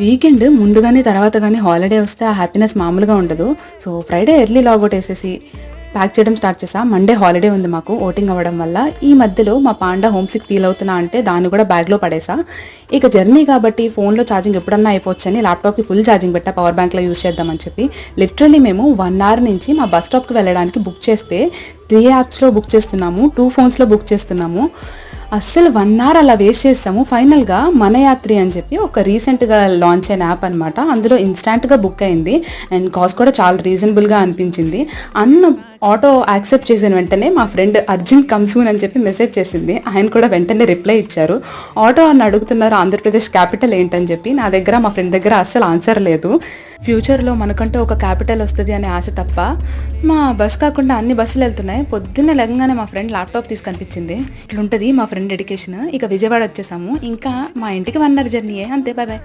Weekend ముందుగానే తర్వాత కానీ హాలిడే వస్తే ఆ హ్యాపీనెస్ మామూలుగా ఉండదు. సో ఫ్రైడే ఎర్లీ లాగౌట్ వేసేసి ప్యాక్ చేయడం స్టార్ట్ చేసా. మండే హాలిడే ఉంది మాకు ఓటింగ్ అవ్వడం వల్ల. ఈ మధ్యలో మా పాండా హోమ్సిక్ ఫీల్ అవుతున్నా అంటే దాన్ని కూడా బ్యాగ్లో పడేసా. ఇక జర్నీ కాబట్టి ఫోన్లో ఛార్జింగ్ ఎప్పుడన్నా అయిపోవచ్చని ల్యాప్టాప్కి ఫుల్ ఛార్జింగ్ పెట్టా, పవర్ బ్యాంక్లో యూస్ చేద్దామని చెప్పి. లిటరలీ మేము 1 అవర్ నుంచి మా బస్ స్టాప్కి వెళ్ళడానికి బుక్ చేస్తే 3 యాప్స్లో బుక్ చేస్తున్నాము, 2 ఫోన్స్లో బుక్ చేస్తున్నాము. అస్సలు 1 అవర్ అలా వేస్ట్ చేస్తాము. ఫైనల్గా మన యాత్రి అని చెప్పి ఒక రీసెంట్గా లాంచ్ అయిన యాప్ అనమాట. అందులో ఇన్స్టాంట్గా బుక్ అయింది అండ్ కాస్ట్ కూడా చాలా రీజనబుల్గా అనిపించింది. ఆటో యాక్సెప్ట్ చేసిన వెంటనే మా ఫ్రెండ్ అర్జెంట్ కమ్ సూన్ అని చెప్పి మెసేజ్ చేసింది. ఆయన కూడా వెంటనే రిప్లై ఇచ్చారు. ఆటో అని అడుగుతున్నారు, ఆంధ్రప్రదేశ్ క్యాపిటల్ ఏంటని చెప్పి. నా దగ్గర మా ఫ్రెండ్ దగ్గర అస్సలు ఆన్సర్ లేదు. ఫ్యూచర్లో మనకంటూ ఒక క్యాపిటల్ వస్తుంది అనే ఆశ తప్ప మా బస్ కాకుండా అన్ని బస్సులు వెళ్తున్నాయి. పొద్దున్నే లెగంగానే మా ఫ్రెండ్ ల్యాప్టాప్ తీసి కనిపించింది. ఇట్లుంటుంది మా ఫ్రెండ్ డెడికేషన్. ఇక విజయవాడ వచ్చేసాము. ఇంకా మా ఇంటికి 1 అవర్ జర్నీయే, అంతే. Bye bye.